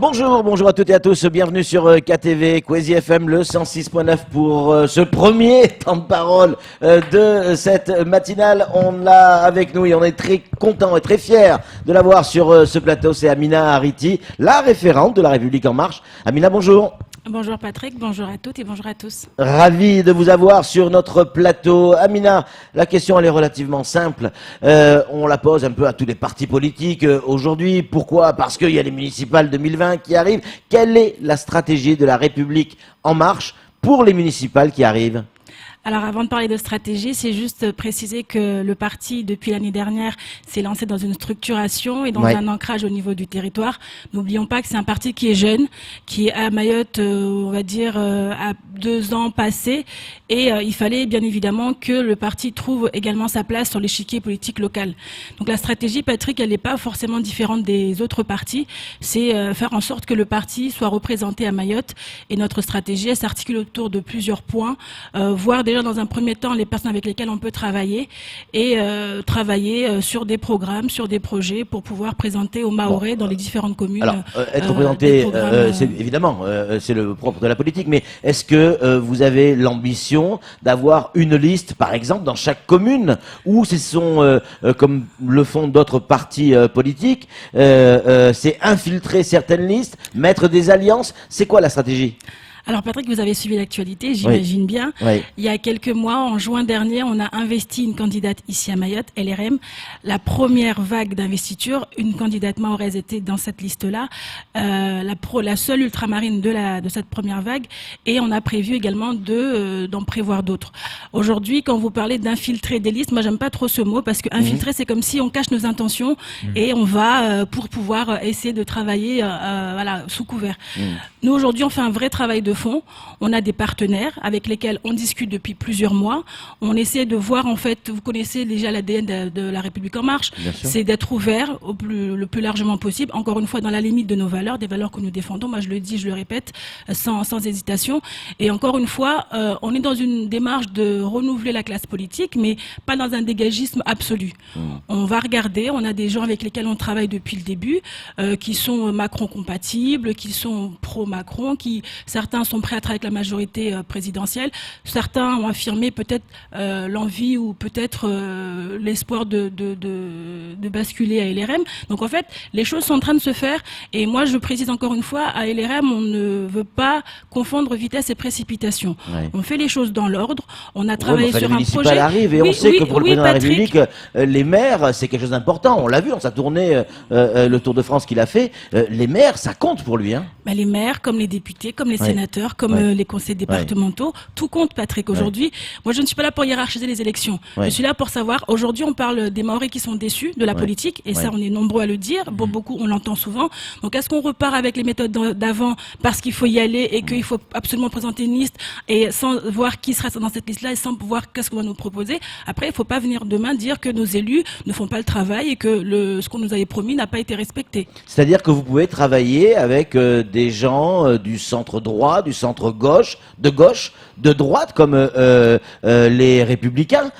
Bonjour à toutes et à tous, bienvenue sur KTV, Kwezi FM, le 106.9 pour ce premier temps de parole de cette matinale. On l'a avec nous et on est très content et très fiers de l'avoir sur ce plateau. C'est Amina Hariti, la référente de La République En Marche. Amina, bonjour. Bonjour Patrick, bonjour à toutes et bonjour à tous. Ravi de vous avoir sur notre plateau. Amina, la question elle est relativement simple. On la pose un peu à tous les partis politiques aujourd'hui. Pourquoi? Parce qu'il y a les municipales 2020 qui arrivent. Quelle est la stratégie de La République En Marche pour les municipales qui arrivent? Alors avant de parler de stratégie, c'est juste préciser que le parti, depuis l'année dernière, s'est lancé dans une structuration et dans un ancrage au niveau du territoire. N'oublions pas que c'est un parti qui est jeune, qui est à Mayotte, on va dire, à 2 ans passés. Et il fallait bien évidemment que le parti trouve également sa place sur l'échiquier politique local. Donc la stratégie, Patrick, elle n'est pas forcément différente des autres partis. C'est faire en sorte que le parti soit représenté à Mayotte. Et notre stratégie, elle s'articule autour de plusieurs points, voire déjà dans un premier temps les personnes avec lesquelles on peut travailler et travailler sur des programmes, sur des projets pour pouvoir présenter aux Mahorais dans les différentes communes. Alors, être représenté, c'est évidemment, c'est le propre de la politique, mais est-ce que vous avez l'ambition d'avoir une liste, par exemple, dans chaque commune, ou ce sont, comme le font d'autres partis politiques, c'est infiltrer certaines listes, mettre des alliances? C'est quoi la stratégie? Alors Patrick, vous avez suivi l'actualité, j'imagine bien. Oui. Il y a quelques mois, en juin dernier, on a investi une candidate ici à Mayotte, LRM. La première vague d'investiture, une candidate mahoraise était dans cette liste-là, la seule ultramarine de cette première vague, et on a prévu également d'en prévoir d'autres. Aujourd'hui, quand vous parlez d'infiltrer des listes, moi j'aime pas trop ce mot parce que infiltrer, c'est comme si on cache nos intentions et on va pour pouvoir essayer de travailler voilà, sous couvert. Nous aujourd'hui, on fait un vrai travail de fond. On a des partenaires avec lesquels on discute depuis plusieurs mois. On essaie de voir, en fait, vous connaissez déjà l'ADN de La République En Marche, c'est d'être ouvert le plus largement possible, encore une fois dans la limite de nos valeurs, des valeurs que nous défendons. Moi, je le dis, je le répète, sans hésitation. Et encore une fois, on est dans une démarche de renouveler la classe politique, mais pas dans un dégagisme absolu. On va regarder, on a des gens avec lesquels on travaille depuis le début, qui sont Macron compatibles, qui sont pro-Macron, certains sont prêts à travailler avec la majorité présidentielle. Certains ont affirmé peut-être l'envie ou peut-être l'espoir de basculer à LRM. Donc en fait, les choses sont en train de se faire. Et moi, je précise encore une fois, à LRM, on ne veut pas confondre vitesse et précipitation. On fait les choses dans l'ordre. On a travaillé sur un projet. Arrive et on sait que pour le président de la République, les maires, c'est quelque chose d'important. On l'a vu dans sa tournée, le Tour de France qu'il a fait. Les maires, ça compte pour lui. Hein. Ben, les maires, comme les députés, comme les sénateurs, comme les conseils départementaux, tout compte, Patrick. Aujourd'hui, moi, je ne suis pas là pour hiérarchiser les élections. Je suis là pour savoir, aujourd'hui, on parle des Mahorais qui sont déçus de la politique, et ça, on est nombreux à le dire. Bon, beaucoup, on l'entend souvent. Donc, est-ce qu'on repart avec les méthodes d'avant parce qu'il faut y aller et qu'il faut absolument présenter une liste et sans voir qui sera dans cette liste-là et sans voir qu'est-ce qu'on va nous proposer? Après, il ne faut pas venir demain dire que nos élus ne font pas le travail et que ce qu'on nous avait promis n'a pas été respecté. C'est-à-dire que vous pouvez travailler avec des gens du centre droit, du centre gauche, de droite, comme les Républicains.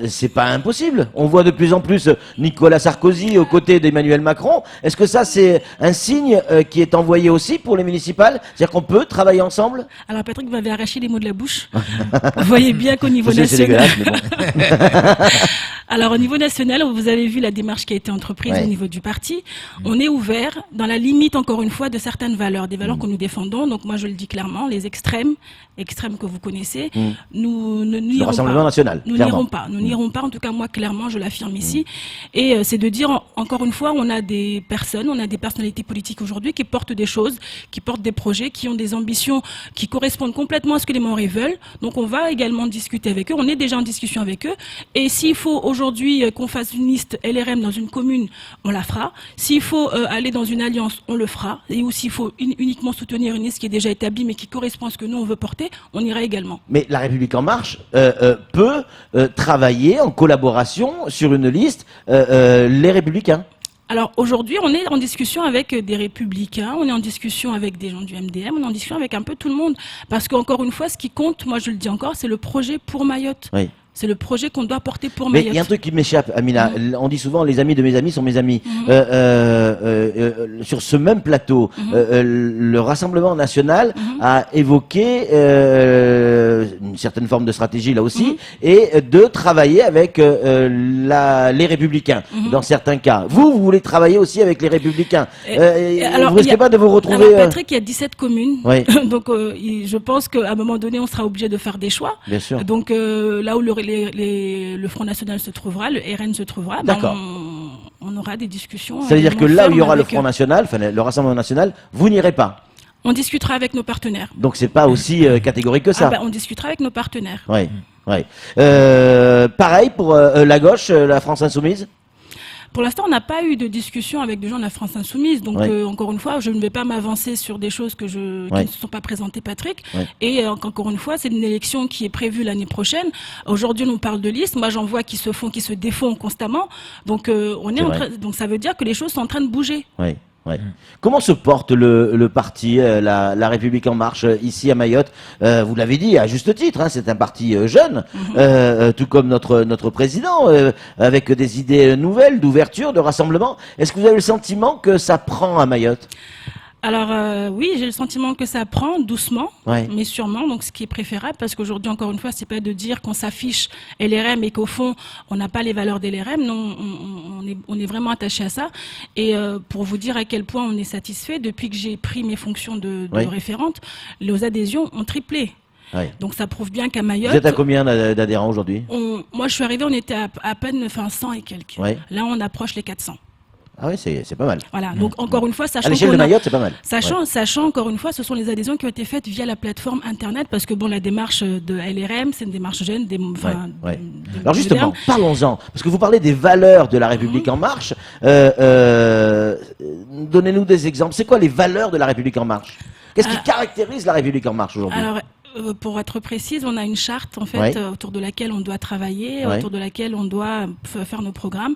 C'est pas impossible. On voit de plus en plus Nicolas Sarkozy aux côtés d'Emmanuel Macron. Est-ce que ça, c'est un signe qui est envoyé aussi pour les municipales? C'est-à-dire qu'on peut travailler ensemble? Alors Patrick, vous m'avez arraché les mots de la bouche. Vous voyez bien qu'au niveau national... C'est dégueulasse, mais bon. Alors au niveau national, vous avez vu la démarche qui a été entreprise au niveau du parti. On est ouvert dans la limite, encore une fois, de certaines valeurs, des valeurs que nous défendons. Donc moi, je le dis clairement, les extrêmes que vous connaissez, nous n'irons pas. Rassemblement national. Nous n'irons pas. Nous n'irons pas. En tout cas, moi, clairement, je l'affirme ici. Et c'est de dire, encore une fois, on a des personnes, on a des personnalités politiques aujourd'hui qui portent des choses, qui portent des projets, qui ont des ambitions qui correspondent complètement à ce que les Mahorais veulent. Donc on va également discuter avec eux. On est déjà en discussion avec eux. Et s'il faut aujourd'hui qu'on fasse une liste LRM dans une commune, on la fera. S'il faut aller dans une alliance, on le fera. Et ou s'il faut uniquement soutenir une liste qui est déjà établie mais qui correspond à ce que nous on veut porter, on ira également. Mais La République En Marche peut travailler en collaboration sur une liste les Républicains. Alors aujourd'hui, on est en discussion avec des Républicains, on est en discussion avec des gens du MDM, on est en discussion avec un peu tout le monde. Parce qu'encore une fois, ce qui compte, moi je le dis encore, c'est le projet pour Mayotte. C'est le projet qu'on doit porter pour Mais Mayotte. il y a un truc qui m'échappe, Amina. On dit souvent les amis de mes amis sont mes amis. Sur ce même plateau, le Rassemblement national a évoqué une certaine forme de stratégie là aussi, et de travailler avec les Républicains dans certains cas. Vous voulez travailler aussi avec les Républicains. Alors, vous risquez pas de vous retrouver... Alors, Patrick, il y a 17 communes. Oui. Donc, je pense qu'à un moment donné, on sera obligé de faire des choix. Bien sûr. Donc, là où le Front National se trouvera, le RN se trouvera, D'accord. on aura des discussions. Ça veut dire que là où il y aura le avec Front National, enfin le Rassemblement national, vous n'irez pas. On discutera avec nos partenaires. Donc c'est pas aussi catégorique que ça. On discutera avec nos partenaires. Oui, oui. Pareil pour la gauche, la France Insoumise. Pour l'instant, on n'a pas eu de discussion avec des gens de la France Insoumise. Donc, Ouais. encore une fois, je ne vais pas m'avancer sur des choses qui Ouais. ne se sont pas présentées, Patrick. Ouais. Et encore une fois, c'est une élection qui est prévue l'année prochaine. Aujourd'hui, on parle de listes. Moi, j'en vois qui se défont constamment. Donc, donc ça veut dire que les choses sont en train de bouger. Oui. Ouais. Comment se porte le parti, la République en marche, ici à Mayotte? Vous l'avez dit à juste titre, hein, c'est un parti jeune, tout comme notre président, avec des idées nouvelles, d'ouverture, de rassemblement. Est-ce que vous avez le sentiment que ça prend à Mayotte? Alors oui, j'ai le sentiment que ça prend doucement, Ouais. mais sûrement. Donc ce qui est préférable, parce qu'aujourd'hui encore une fois, c'est pas de dire qu'on s'affiche LRM et qu'au fond on n'a pas les valeurs des LRM. Non, on est vraiment attaché à ça. Et pour vous dire à quel point on est satisfait, depuis que j'ai pris mes fonctions de Oui. référente, les adhésions ont triplé. Ouais. Donc ça prouve bien qu'à Mayotte. Vous êtes à combien d'adhérents aujourd'hui? Moi je suis arrivée, on était à peine 100 et quelques. Ouais. Là on approche les 400. Ah oui, c'est pas mal. Voilà, donc encore une fois, À sachant l'échelle de qu'on a- Mayotte, c'est pas mal. Sachant encore une fois, ce sont les adhésions qui ont été faites via la plateforme internet, parce que bon, la démarche de LRM, c'est une démarche jeune, Ouais. Alors justement, parlons-en, parce que vous parlez des valeurs de la République en marche. Donnez-nous des exemples. C'est quoi les valeurs de la République en marche? Qu'est-ce qui caractérise la République en marche aujourd'hui? Alors, pour être précise, on a une charte en fait Ouais. autour de laquelle on doit travailler, Ouais. autour de laquelle on doit faire nos programmes.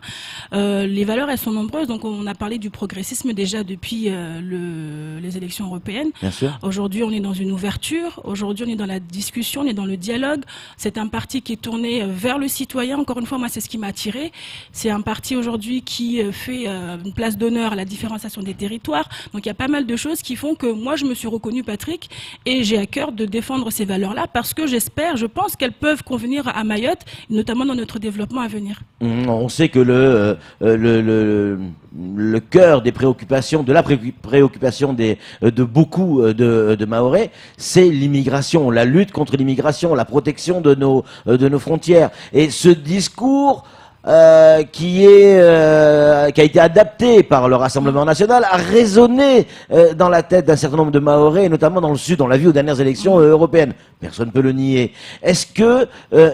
Les valeurs, elles sont nombreuses. Donc, on a parlé du progressisme déjà depuis les élections européennes. Bien sûr. Aujourd'hui, on est dans une ouverture. Aujourd'hui, on est dans la discussion, on est dans le dialogue. C'est un parti qui est tourné vers le citoyen. Encore une fois, moi, c'est ce qui m'a attiré. C'est un parti aujourd'hui qui fait une place d'honneur à la différenciation des territoires. Donc, il y a pas mal de choses qui font que moi, je me suis reconnue, Patrick, et j'ai à cœur de défendre ces valeurs-là parce que je pense qu'elles peuvent convenir à Mayotte, notamment dans notre développement à venir. On sait que le cœur des préoccupations, de la préoccupation de beaucoup de Mahorais, c'est l'immigration, la lutte contre l'immigration, la protection de nos frontières. Et ce discours qui a été adapté par le Rassemblement national, a résonné dans la tête d'un certain nombre de Mahorais, et notamment dans le Sud. On l'a vu aux dernières élections européennes. Personne ne peut le nier. Est-ce que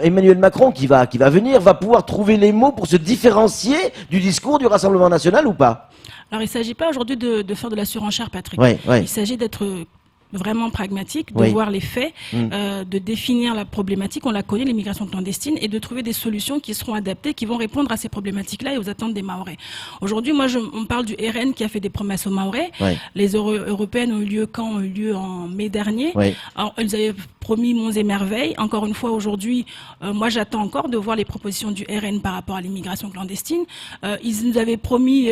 Emmanuel Macron, qui va venir, va pouvoir trouver les mots pour se différencier du discours du Rassemblement national ou pas? Alors, il ne s'agit pas aujourd'hui de faire de la surenchère, Patrick. Ouais. Il s'agit d'être vraiment pragmatique, de Oui. voir les faits, de définir la problématique, on la connaît, l'immigration clandestine, et de trouver des solutions qui seront adaptées, qui vont répondre à ces problématiques-là et aux attentes des Mahorais. Aujourd'hui, on parle du RN qui a fait des promesses aux Mahorais. Oui. Les européennes ont eu lieu quand? Ont eu lieu en mai dernier. Oui. Alors, ils avaient promis monts et merveilles. Encore une fois, aujourd'hui, moi, j'attends encore de voir les propositions du RN par rapport à l'immigration clandestine. Ils avaient promis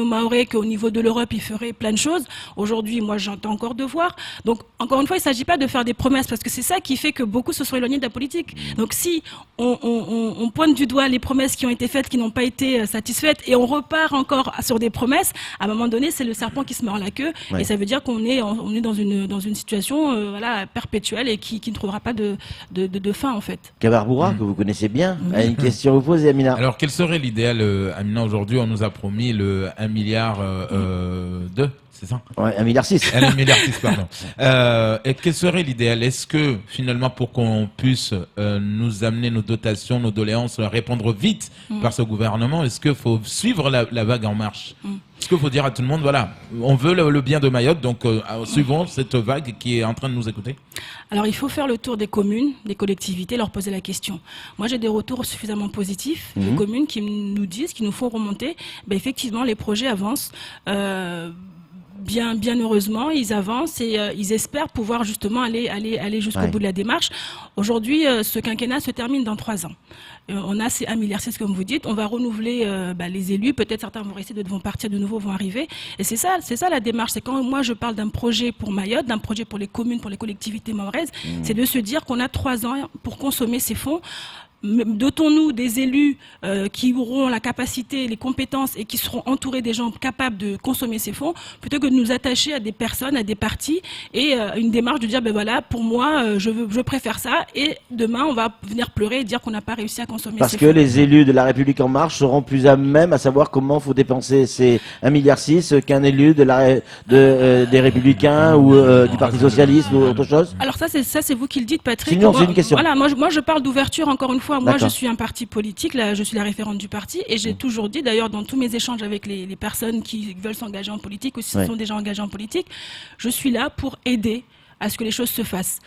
aux Mahorais qu'au niveau de l'Europe, ils feraient plein de choses. Aujourd'hui, moi, j'entends encore de voir. Donc, encore une fois, il ne s'agit pas de faire des promesses, parce que c'est ça qui fait que beaucoup se sont éloignés de la politique. Donc, si on pointe du doigt les promesses qui ont été faites, qui n'ont pas été satisfaites, et on repart encore sur des promesses, à un moment donné, c'est le serpent qui se mord la queue, Ouais. et ça veut dire qu'on est dans une situation perpétuelle et qui ne trouvera pas de fin, en fait. Kabarboura, que vous connaissez bien, a une question à vous poser, Amina. Alors, quel serait l'idéal, Amina, aujourd'hui? On nous a promis le 1 milliard 2, c'est ça? Ouais, 1,6 milliard. 1 milliard 6, pardon. Et quel serait l'idéal? Est-ce que, finalement, pour qu'on puisse nous amener nos dotations, nos doléances, répondre vite par ce gouvernement, est-ce qu'il faut suivre la vague en marche? Est-ce qu'il faut dire à tout le monde, voilà, on veut le bien de Mayotte, donc suivons cette vague qui est en train de nous écouter? Alors, il faut faire le tour des communes, des collectivités, leur poser la question. Moi, j'ai des retours suffisamment positifs de communes qui nous disent, qui nous font remonter, effectivement, les projets avancent. bien heureusement, ils avancent et ils espèrent pouvoir justement aller jusqu'au bout de la démarche. Aujourd'hui, ce quinquennat se termine dans 3 ans. On a ces 1,6 milliard, comme vous dites. On va renouveler les élus. Peut-être certains vont rester, d'autres vont partir, de nouveau vont arriver. Et c'est ça la démarche. C'est quand moi je parle d'un projet pour Mayotte, d'un projet pour les communes, pour les collectivités mahoraises, c'est de se dire qu'on a 3 ans pour consommer ces fonds. Dotons-nous des élus qui auront la capacité, les compétences et qui seront entourés des gens capables de consommer ces fonds, plutôt que de nous attacher à des personnes, à des partis et une démarche de dire ben voilà, pour moi je préfère ça, et demain on va venir pleurer et dire qu'on n'a pas réussi à consommer Parce ces que fonds. les élus de La République En Marche seront plus à même à savoir comment faut dépenser ces 1,6 milliard qu'un élu des Républicains ou du Parti Socialiste ou autre chose. Alors ça c'est vous qui le dites, Patrick. Sinon, c'est une question. Voilà, moi je parle d'ouverture, encore une fois. Moi D'accord. je suis un parti politique, là, je suis la référente du parti, et j'ai toujours dit, d'ailleurs dans tous mes échanges avec les personnes qui veulent s'engager en politique ou si Ouais. sont déjà engagées en politique, je suis là pour aider à ce que les choses se fassent.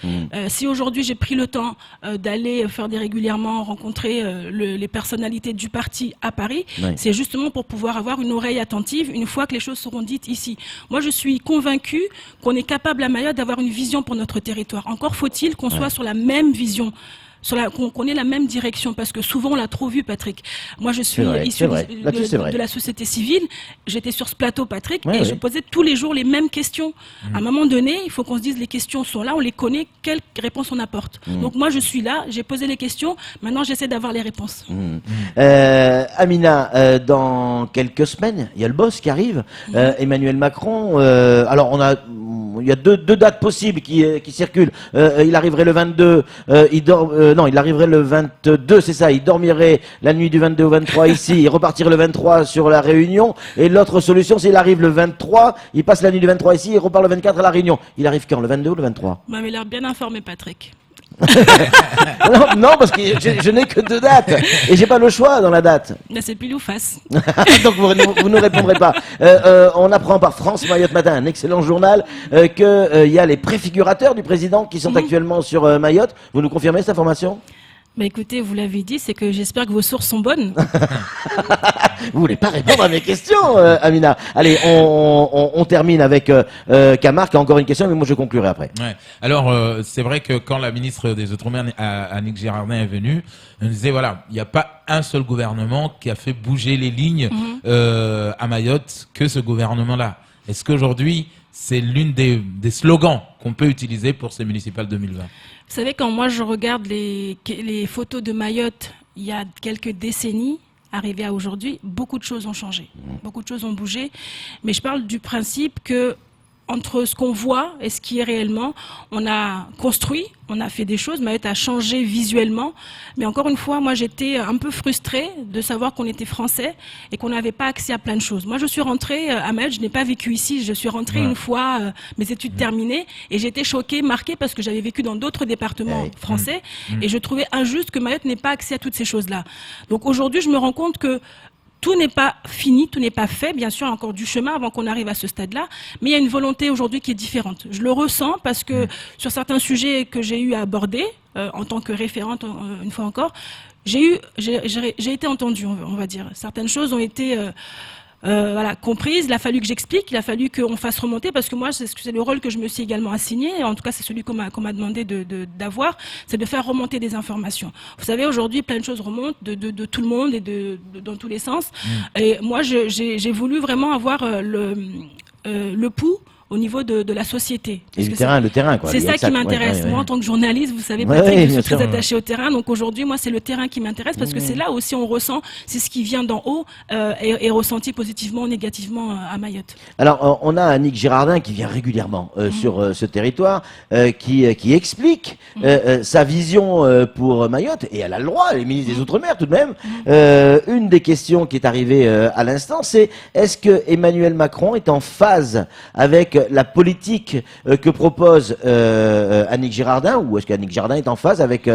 Si aujourd'hui j'ai pris le temps d'aller faire régulièrement rencontrer les personnalités du parti à Paris, Ouais. c'est justement pour pouvoir avoir une oreille attentive une fois que les choses seront dites ici. Moi je suis convaincue qu'on est capable à Mayotte d'avoir une vision pour notre territoire. Encore faut-il qu'on soit sur la même vision. Qu'on ait la même direction, parce que souvent on l'a trop vu, Patrick. Moi je suis issu de la société civile, j'étais sur ce plateau, Patrick, et je posais tous les jours les mêmes questions. À un moment donné, il faut qu'on se dise les questions sont là, on les connaît, quelles réponses on apporte. Donc moi je suis là, j'ai posé les questions, maintenant j'essaie d'avoir les réponses. Amina, dans quelques semaines, il y a le boss qui arrive, Emmanuel Macron. Alors il y a deux dates possibles qui circulent. Il arriverait le 22, il arriverait le 22, c'est ça. Il dormirait la nuit du 22 au 23 ici, il repartirait le 23 sur la Réunion. Et l'autre solution, c'est il arrive le 23, il passe la nuit du 23 ici, il repart le 24 à la Réunion. Il arrive quand, le 22 ou le 23? Vous m'avez l'air bien informé, Patrick. non, parce que je n'ai que 2 dates et j'ai pas le choix dans la date. Là, c'est pile ou face. Donc vous ne répondrez pas. On apprend par France Mayotte Matin, un excellent journal, que y a les préfigurateurs du président qui sont actuellement sur Mayotte. Vous nous confirmez cette information? Bah écoutez, vous l'avez dit, c'est que j'espère que vos sources sont bonnes. Vous voulez pas répondre à mes questions, Amina? Allez, on termine avec Camar qui a encore une question, mais moi je conclurai après. Ouais. Alors, c'est vrai que quand la ministre des Outre-mer, Annick Girardin, est venue, elle disait, voilà, il n'y a pas un seul gouvernement qui a fait bouger les lignes à Mayotte que ce gouvernement-là. Est-ce qu'aujourd'hui, c'est l'une des slogans qu'on peut utiliser pour ces municipales 2020? Vous savez, quand moi je regarde les photos de Mayotte il y a quelques décennies, arrivé à aujourd'hui, beaucoup de choses ont changé, beaucoup de choses ont bougé. Mais je parle du principe que entre ce qu'on voit et ce qui est réellement, on a construit, on a fait des choses, Mayotte a changé visuellement. Mais encore une fois, moi j'étais un peu frustrée de savoir qu'on était français et qu'on n'avait pas accès à plein de choses. Moi je suis rentrée à Mayotte, je n'ai pas vécu ici, je suis rentrée une fois mes études terminées et j'étais choquée, marquée parce que j'avais vécu dans d'autres départements français et je trouvais injuste que Mayotte n'ait pas accès à toutes ces choses-là. Donc aujourd'hui je me rends compte que tout n'est pas fini, tout n'est pas fait. Bien sûr, il y a encore du chemin avant qu'on arrive à ce stade-là. Mais il y a une volonté aujourd'hui qui est différente. Je le ressens parce que sur certains sujets que j'ai eu à aborder, en tant que référente, une fois encore, j'ai été entendue, on va dire. Certaines choses ont été comprises. Il a fallu que j'explique, il a fallu qu'on fasse remonter, parce que moi, c'est le rôle que je me suis également assigné. En tout cas, c'est celui qu'on m'a demandé d'avoir, c'est de faire remonter des informations. Vous savez, aujourd'hui, plein de choses remontent de tout le monde et dans tous les sens. Et moi, j'ai voulu vraiment avoir le pouls au niveau de la société. Et le terrain, quoi. C'est ça qui m'intéresse. Moi, en tant que journaliste, vous savez, Patrick, je suis très attachée au terrain. Donc aujourd'hui, moi, c'est le terrain qui m'intéresse, parce que c'est là aussi on ressent, c'est ce qui vient d'en haut est ressenti positivement ou négativement à Mayotte. Alors, on a Annick Girardin qui vient régulièrement sur ce territoire, qui explique sa vision pour Mayotte, et elle a le droit, elle est ministre des Outre-mer tout de même. Une des questions qui est arrivée à l'instant, c'est est-ce que Emmanuel Macron est en phase avec la politique que propose Annick Girardin, ou est-ce qu'Annick Girardin est en phase avec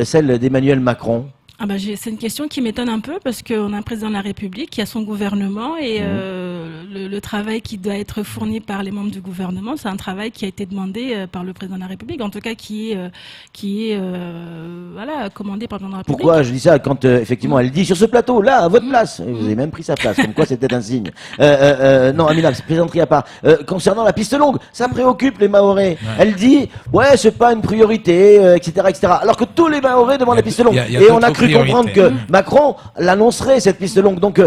celle d'Emmanuel Macron? Ah bah c'est une question qui m'étonne un peu parce qu'on a un président de la République qui a son gouvernement et le travail qui doit être fourni par les membres du gouvernement, c'est un travail qui a été demandé par le président de la République, en tout cas qui est voilà, commandé par le président de la République. Pourquoi je dis ça quand effectivement elle dit sur ce plateau, là, à votre place, vous avez même pris sa place, comme quoi c'était un signe. Non, Amina, plaisanterie à part. Concernant la piste longue, ça préoccupe les Mahorais. Ouais. Elle dit, ouais, c'est pas une priorité, etc., etc. Alors que tous les Mahorais demandent la piste longue. il y a Et on d'autres a cru comprendre que priorités. Macron l'annoncerait cette piste longue. Donc,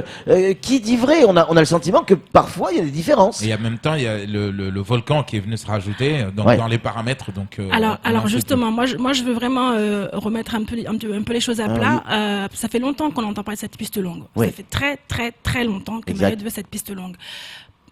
qui dit vrai? On a le sentiment que parfois il y a des différences. Et en même temps, il y a le volcan qui est venu se rajouter Ouais. dans les paramètres. Donc, Alors justement, moi je veux vraiment remettre un peu les choses à plat. Ça fait longtemps qu'on entend parler de cette piste longue. Oui. Ça fait très très très longtemps que Exact. Mayotte veut cette piste longue.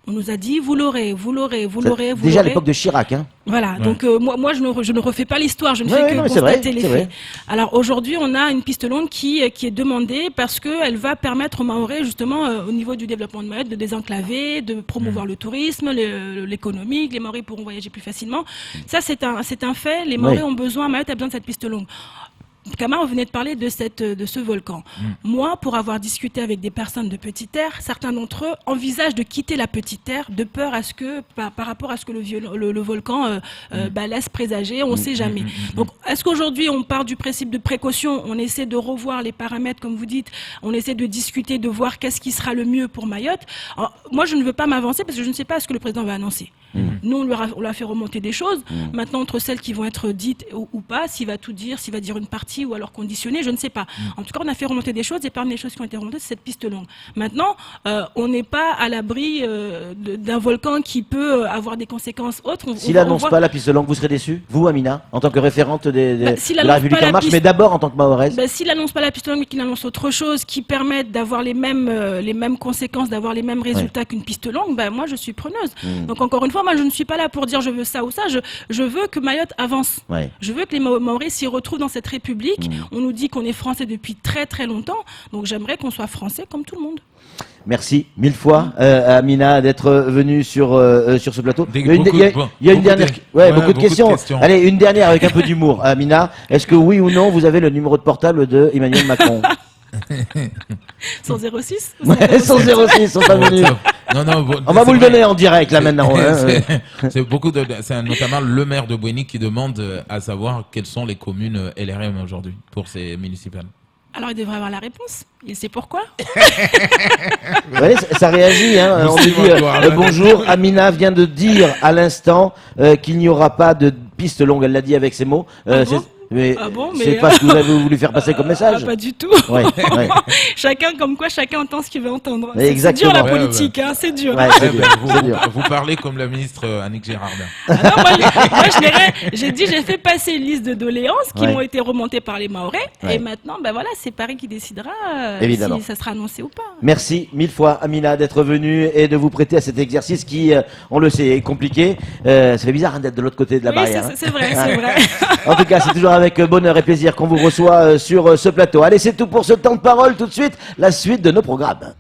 On nous a dit vous l'aurez, vous l'aurez, vous Ça- l'aurez, vous Déjà à l'aurez. l'époque de Chirac, hein. Voilà, Ouais. donc moi je ne refais pas l'histoire, je ne Ouais, fais ouais, que non, c'est vrai, constater les c'est faits. vrai. Alors aujourd'hui, on a une piste longue qui est demandée parce qu'elle va permettre aux Mahorais justement au niveau du développement de Mayotte de désenclaver, de promouvoir le tourisme, l'économie, que les Mahorais pourront voyager plus facilement. Ça c'est un fait, les Mahorais Oui. ont besoin, Mayotte a besoin de cette piste longue. Kamar, on venait de parler de ce volcan. Moi, pour avoir discuté avec des personnes de Petite Terre, certains d'entre eux envisagent de quitter la Petite Terre de peur à ce que, par rapport à ce que le volcan laisse présager, on ne sait jamais. Donc, est-ce qu'aujourd'hui, on part du principe de précaution, on essaie de revoir les paramètres, comme vous dites, on essaie de discuter, de voir qu'est-ce qui sera le mieux pour Mayotte. Alors, moi, je ne veux pas m'avancer parce que je ne sais pas ce que le président va annoncer. Nous, on lui a fait remonter des choses. Maintenant, entre celles qui vont être dites ou pas, s'il va tout dire, s'il va dire une partie ou alors conditionner, je ne sais pas. En tout cas, on a fait remonter des choses et parmi les choses qui ont été remontées, c'est cette piste longue. Maintenant, on n'est pas à l'abri d'un volcan qui peut avoir des conséquences autres. S'il n'annonce pas la piste longue, vous serez déçu? Vous, Amina, en tant que référente s'il de annonce la République pas en la marche, piste- mais d'abord en tant que Mahoraise. S'il n'annonce pas la piste longue mais qu'il annonce autre chose qui permette d'avoir les mêmes conséquences, d'avoir les mêmes résultats qu'une piste longue, moi je suis preneuse. Donc encore une fois, moi je ne suis pas là pour dire je veux ça ou ça, je veux que Mayotte avance. Ouais. Je veux que les Mahorais s'y retrouvent dans cette république. On nous dit qu'on est français depuis très très longtemps, donc j'aimerais qu'on soit français comme tout le monde. Merci mille fois, Amina, d'être venue sur ce plateau. Des- Il y a une, beaucoup- il y a- bon, il y a une beaucoup dernière, de- ouais, ouais, beaucoup de questions. Allez, une dernière avec un peu d'humour. Amina, est-ce que oui ou non, vous avez le numéro de portable de Emmanuel Macron? Sans 06 Ouais, 106, ils sont pas venus. Non, bon, On va c'est vous le vrai. donner en direct, là, maintenant. hein. C'est beaucoup c'est notamment le maire de Bouéni qui demande à savoir quelles sont les communes LRM aujourd'hui pour ces municipales. Alors il devrait avoir la réponse. Il sait pourquoi. Vous voyez, ça réagit. Hein. On lui dit bonjour. Amina vient de dire à l'instant qu'il n'y aura pas de piste longue. Elle l'a dit avec ces mots. Bon Mais Ah bon, c'est mais- pas ce que vous avez voulu faire passer comme message. Pas du tout. Ouais, ouais. Chacun entend ce qu'il veut entendre. Mais C'est exactement. dur la Ouais, politique, hein, c'est dur. Ouais, c'est Eh dur, ben, c'est dur. vous parlez comme la ministre Annick Girardin. Ah non, moi, je n'ai rien. J'ai fait passer une liste de doléances qui Ouais. m'ont été remontées par les Mahorais. Ouais. Et maintenant, voilà, c'est Paris qui décidera Évidemment. si ça sera annoncé ou pas. Merci mille fois, Amina, d'être venue et de vous prêter à cet exercice qui, on le sait, est compliqué. Ça fait bizarre hein, d'être de l'autre côté de la Oui, barrière. hein. c'est vrai, c'est vrai. En tout cas, c'est toujours avec bonheur et plaisir qu'on vous reçoit sur ce plateau. Allez, c'est tout pour ce temps de parole. Tout de suite, la suite de nos programmes.